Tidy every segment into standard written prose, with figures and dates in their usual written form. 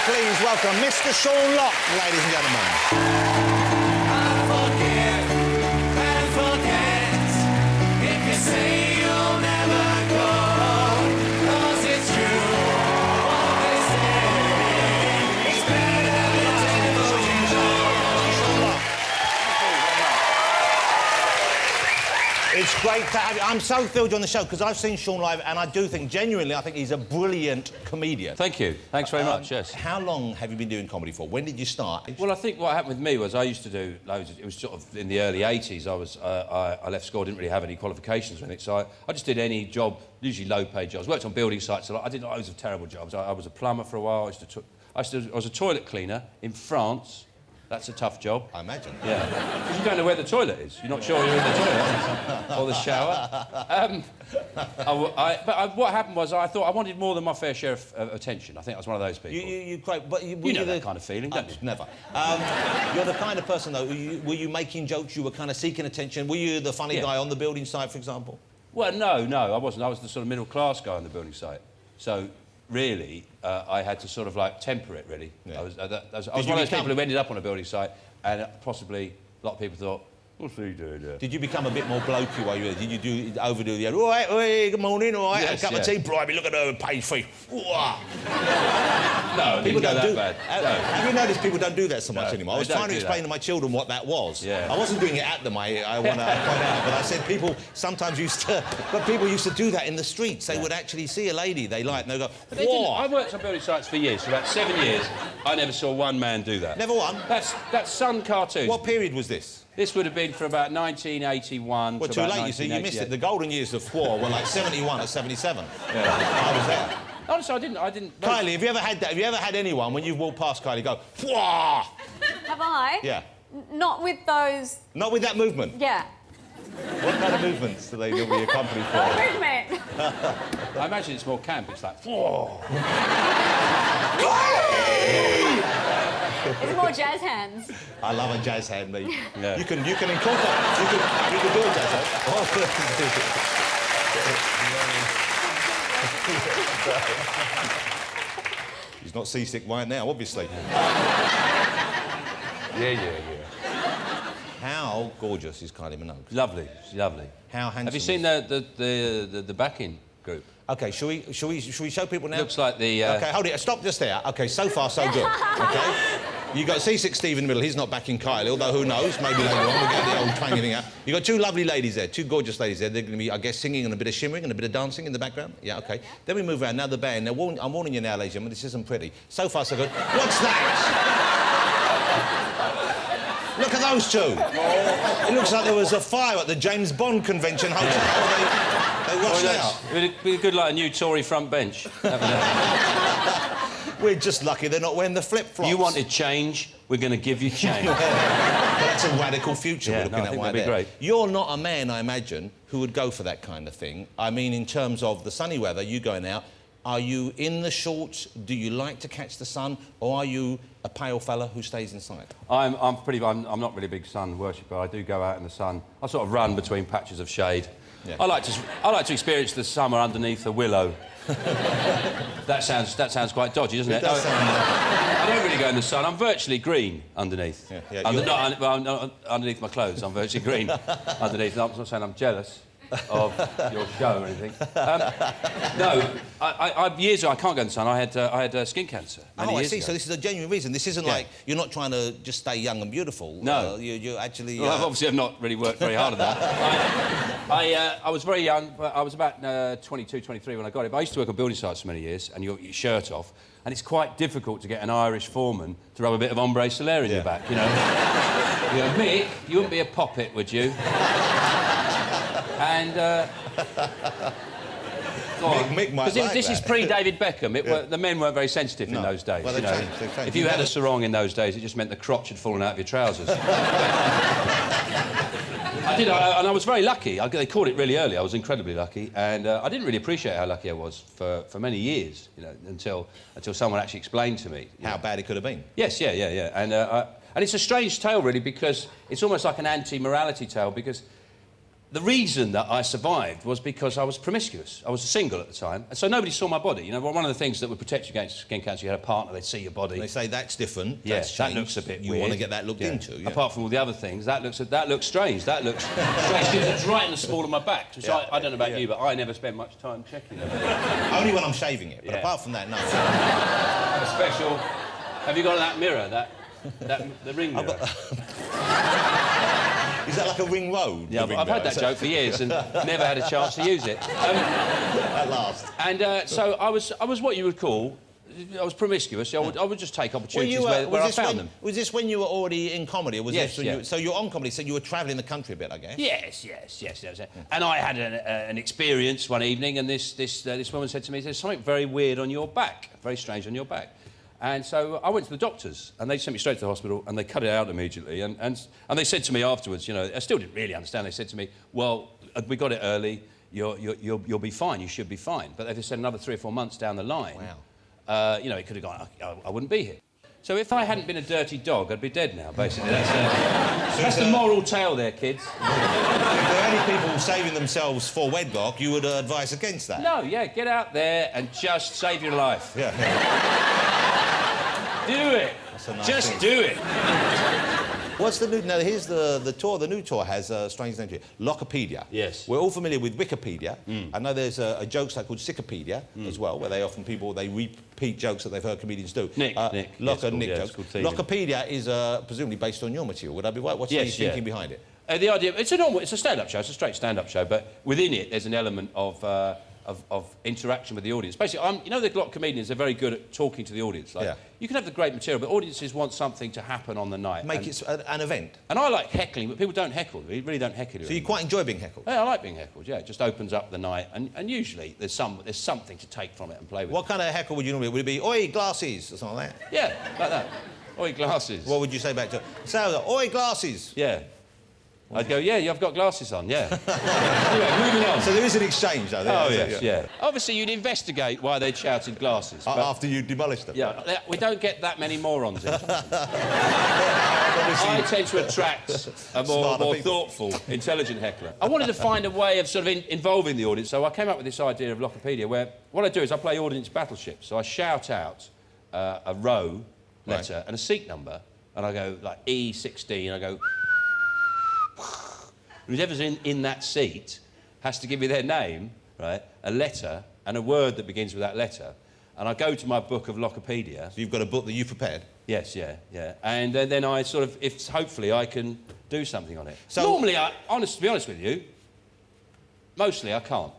please welcome Mr. Sean Locke, ladies and gentlemen. It's great to have you. I'm so thrilled you're on the show because I've seen Sean live and I do think, genuinely, I think he's a brilliant comedian. Thank you. Thanks very much, yes. How long have you been doing comedy for? When did you start? Well, I think what happened with me was I used to do loads of... It was sort of in the early 80s. I left school, I didn't really have any qualifications or anything, so I just did any job, usually low-paid jobs. Worked on building sites a lot. I did loads of terrible jobs. I was a plumber for a while. I was a toilet cleaner in France. That's a tough job. I imagine. Yeah. Because you don't know where the toilet is. You're not sure you're in the toilet or the shower. What happened was I thought I wanted more than my fair share of attention. I think I was one of those people. You know that kind of feeling, don't you? Never. You're the kind of person, though, were you making jokes? You were kind of seeking attention? Were you the funny guy on the building site, for example? Well, no, I wasn't. I was the sort of middle-class guy on the building site. So... really, I had to sort of, like, temper it, really. Yeah. I was one of those people who ended up on a building site and possibly a lot of people thought, what's he doing there? Did you become a bit more blokey while you were there? Did you overdo the... All right, good morning, all right, yes, a cup of tea, bribe me, look at her page 3. No, people don't do that. Have you noticed people don't do that so much anymore? I was trying to explain to my children what that was. Yeah. I wasn't doing it at them, I want to point out, but I said people sometimes used to... But people used to do that in the streets. They would actually see a lady they liked and they'd go, whoa! I worked on building sites for years, for about 7 years. I never saw one man do that. Never one? That's Sun cartoons. What period was this? This would have been from about 1981 well, to too about late, you see, you missed it. The golden years of war were like 71 or 77. Yeah. I was there. Honestly, I didn't... Kylie, have you ever had that? Have you ever had anyone, when you've walked past Kylie, go, whoa! Have I? Yeah. Not with those... Not with that movement? Yeah. What kind of movements do they normally accompany for? Movement. I imagine it's more camp. It's like, whoa! It's more jazz hands. I love a jazz hand, mate. Yeah. You can incorporate... You can do a jazz hand. He's not seasick right now, obviously. Yeah. How gorgeous is Kylie Minogue? Lovely, she's lovely. How handsome? Have you seen the backing group? OK, shall we show people now? Looks like the... OK, hold it. Stop just there. OK, so far, so good. OK? You got Seasick Steve in the middle. He's not backing Kylie, although who knows? Maybe later on we'll get the old twangy thing out. You got two lovely ladies there, two gorgeous ladies there. They're going to be, I guess, singing and a bit of shimmering and a bit of dancing in the background. Yeah, OK. Then we move around. Now the band. Now, I'm warning you now, ladies and gentlemen, this isn't pretty. So far, so good. What's that? Look at those two. It looks like there was a fire at the James Bond convention hotel. They watched out. It'd be good, like a new Tory front bench. We're just lucky they're not wearing the flip-flops. You wanted change, we're going to give you change. Well, that's a radical future we're looking at right that'd be great. You're not a man, I imagine, who would go for that kind of thing. I mean, in terms of the sunny weather, you going out, are you in the shorts? Do you like to catch the sun? Or are you a pale fella who stays inside? I'm not really a big sun worshipper. I do go out in the sun. I sort of run between patches of shade. Yeah. I like to experience the summer underneath a willow. That sounds quite dodgy, doesn't it? It does sound... I don't really go in the sun. I'm virtually green underneath. Yeah, not underneath my clothes. I'm virtually green underneath. I'm not saying I'm jealous of your show or anything. No, years ago I can't go in the sun. I had skin cancer. Oh, I see. So this is a genuine reason. This isn't like you're not trying to just stay young and beautiful. No, you actually. Well, obviously, I've not really worked very hard at that. I was very young. I was about 22, 23 when I got it. But I used to work on building sites for many years, and you got your shirt off, and it's quite difficult to get an Irish foreman to rub a bit of ombre solaire in your back. You know, Mick, you wouldn't be a poppet, would you? And Mick might like this is pre-David Beckham. The men weren't very sensitive in those days. Well, they've changed. If you had a sarong in those days, it just meant the crotch had fallen out of your trousers. I did, and I was very lucky. They caught it really early. I was incredibly lucky, and I didn't really appreciate how lucky I was for many years, you know, until someone actually explained to me how bad it could have been. Yes, yeah. And it's a strange tale, really, because it's almost like an anti-morality tale, because the reason that I survived was because I was promiscuous. I was single at the time, and so nobody saw my body. You know, one of the things that would protect you against skin cancer, you had a partner, they'd see your body. They say that's different. Yeah, that's that changed. looks a bit You weird. want to get that looked into. Yeah. Apart from all the other things, that looks strange. That looks strange because it's right in the small of my back. So I don't know about you, but I never spend much time checking it. Only when I'm shaving it. But apart from that, no. A special. Have you got that mirror? The ring mirror. Is that like a ring road? Yeah, I've had that joke for years and never had a chance to use it. At last. And so I was what you would call. I was promiscuous. I would just take opportunities where I found them. Was this when you were already in comedy? Or was Yes, this when so you're on comedy, so you were travelling the country a bit, I guess? Yes. And I had an experience one evening, and this woman said to me, "There's something very weird on your back, very strange on your back." And so I went to the doctors, and they sent me straight to the hospital, and they cut it out immediately. And they said to me afterwards, you know, I still didn't really understand. They said to me, "Well, we got it early. You'll be fine. You should be fine." But they said another 3 or 4 months down the line. Wow. You know, it could have gone. I wouldn't be here. So if I hadn't been a dirty dog, I'd be dead now. Basically, that's the moral tale there, kids. If there are any people saving themselves for wedlock, you would advise against that. No, get out there and just save your life. Yeah. Do it. That's a nice Just thing. do it. What's the new... Now, here's the tour. The new tour has a strange name to it. Lockipedia. Yes. We're all familiar with Wikipedia. I know there's a joke site called Sickopedia as well, where they repeat jokes that they've heard comedians do. Nick. Nick jokes. Lockipedia is presumably based on your material. Would I be right? What's the thinking behind it? The idea... It's a stand-up show. It's a straight stand-up show, but within it, there's an element of interaction with the audience. Basically, you know, a lot of comedians are very good at talking to the audience. Like, you can have the great material, but audiences want something to happen on the night. Make it an event. And I like heckling, but people don't heckle. They really don't heckle. So you quite enjoy being heckled? Yeah, I like being heckled, yeah. It just opens up the night, and usually there's something to take from it and play with. What kind of heckle would you normally... Would it be, "Oi, glasses," or something like that? Yeah, like that. Oi, glasses. What would you say back to... So, "Oi, glasses." Yeah. I'd go, "Yeah, you've got glasses on, yeah." Anyway, moving on. So there is an exchange, though. Oh, yes, yeah. Obviously, you'd investigate why they'd shouted glasses. But after you demolished them? yeah, we don't get that many morons in. I tend to attract a more thoughtful, intelligent heckler. I wanted to find a way of sort of involving the audience, so I came up with this idea of Lockipedia, where what I do is I play audience battleship. So I shout out a row letter and a seat number, and I go, like, E16, I go... Whoever's in that seat has to give me their name, right, a letter, and a word that begins with that letter. And I go to my book of Lockipedia. So you've got a book that you prepared? Yes, yeah. And then I sort of, hopefully I can do something on it. So normally, to be honest with you, mostly I can't.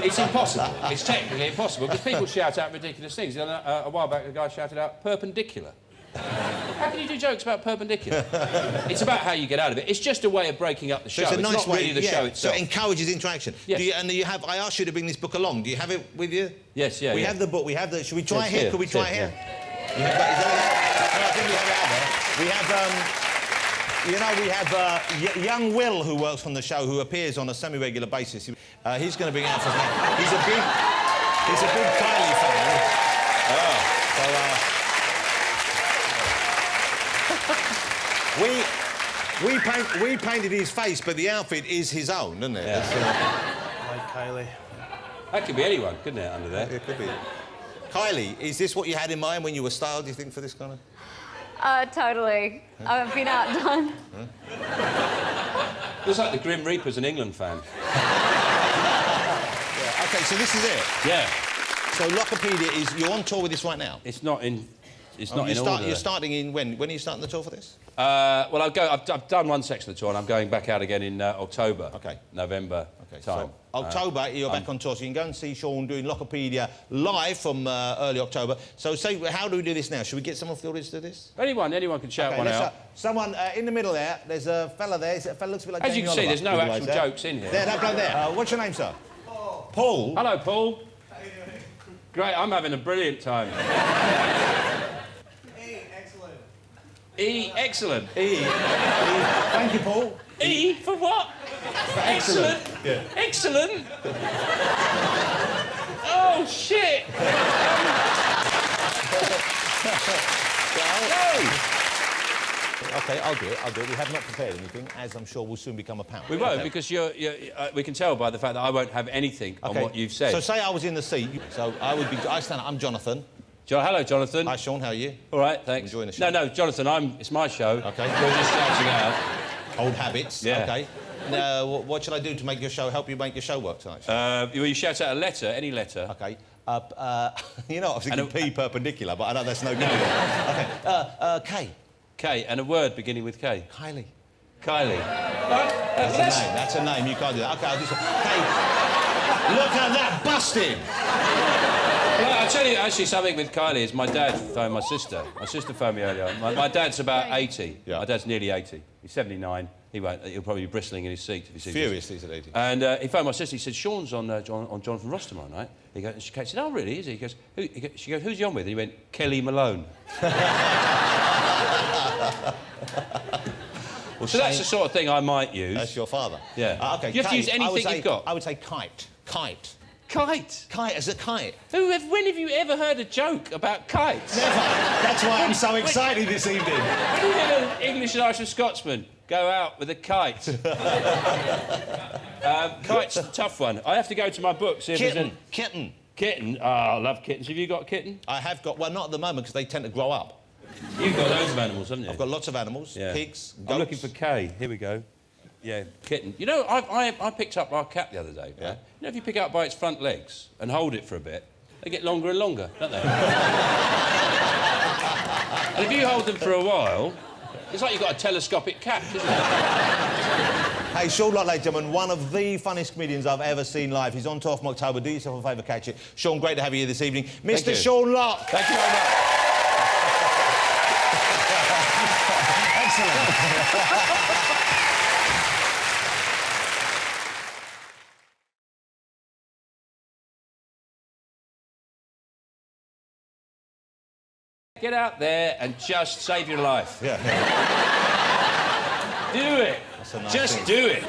It's impossible. It's technically impossible because people shout out ridiculous things. A while back, a guy shouted out perpendicular. How can you do jokes about perpendicular? It's about how you get out of it. It's just a way of breaking up the show. So it's a nice not way, really the show itself. So it encourages interaction. Yes. I asked you to bring this book along. Do you have it with you? Yes, yeah. We have the book. We have the... Should we try it here? Could we try it here? Yeah. You have that, is that no, I think we have it out there. We have, young Will, who works on the show, who appears on a semi-regular basis. He's going to bring it out for us. He's a big Kylie fan. So, we painted his face, but the outfit is his own, isn't it? Yeah. Like Kylie. That could be anyone, couldn't it, under there? It could be. Kylie, is this what you had in mind when you were styled, do you think, for this kind of... Totally. I've been outdone. Looks like the Grim Reaper's an England fan. Yeah. OK, so this is it? Yeah. So Lockipedia is... You're on tour with this right now? It's not in... It's not in order. You're starting in when? When are you starting the tour for this? Well, I've done one section of the tour, and I'm going back out again in October. OK. November time. So October, you're back on tour, so you can go and see Sean doing Lockipedia live from early October. So, how do we do this now? Should we get someone from the audience to do this? Anyone can shout one out. Someone in the middle there. There's a fella there. Is it a fella looks a bit like As you can see, there's no actual jokes in here. There, that bloke there. What's your name, sir? Paul. Paul? Hello, Paul. How you doing? Great, I'm having a brilliant time. E, excellent. E. Thank you, Paul. E for what? For excellent. Yeah. Excellent. Oh shit. No. OK, I'll do it. We have not prepared anything, as I'm sure will soon become apparent. We won't, because we can tell by the fact that I won't have anything on what you've said. So say I was in the seat, so I stand up, I'm Jonathan. Hello, Jonathan. Hi, Sean, how are you? All right, thanks. Enjoying the show? No, Jonathan, it's my show. OK. You're just shouting out. Old habits. Yeah. OK. Now, what should I do to make your show, help you make your show work tonight? You shout out a letter, any letter. OK. You know, I was thinking P perpendicular, but I know that's no good. OK. K. K, and a word beginning with K. Kylie. Kylie. That's a name. You can't do that. OK, I'll do something. K. Look at that busting! Well, I'll tell you actually something with Kylie is my dad phoned my sister. My sister phoned me earlier. My dad's about 80. Yeah. My dad's nearly 80. He's 79. He'll probably be bristling in his seat if he sees Furiously, he's at 80. And he phoned my sister. He said, Sean's on Jonathan Ross tomorrow night. He goes, she said, oh, really, is he? She goes, who's he on with? And he went, Kelly Malone. Well, so that's the sort of thing I might use. That's your father? Yeah. OK, you have to use anything you've got. I would say kite. Kite. Kite? Kite as a kite. When have you ever heard a joke about kites? Never. That's why I'm so excited this evening. When you hear an English and Irish and Scotsman go out with a kite. Kite's a tough one. I have to go to my book, see if there's any... Kitten. Kitten? Oh, I love kittens. Have you got a kitten? I have got... Well, not at the moment, because they tend to grow up. You've got loads of animals, haven't you? I've got lots of animals. Yeah. Pigs, goats. I'm looking for K. Here we go. Yeah, kitten. You know, I picked up our cat the other day. Yeah. Right? You know, if you pick it up by its front legs and hold it for a bit, they get longer and longer, don't they? And if you hold them for a while, it's like you've got a telescopic cat, isn't it? Hey, Sean Locke, ladies and gentlemen, one of the funniest comedians I've ever seen live. He's on tour from October. Do yourself a favour, catch it. Sean, great to have you here this evening. Mr. Sean Locke. Thank you very much. Excellent. Get out there and just save your life. Yeah. Do it. That's a nice Just thing. do it.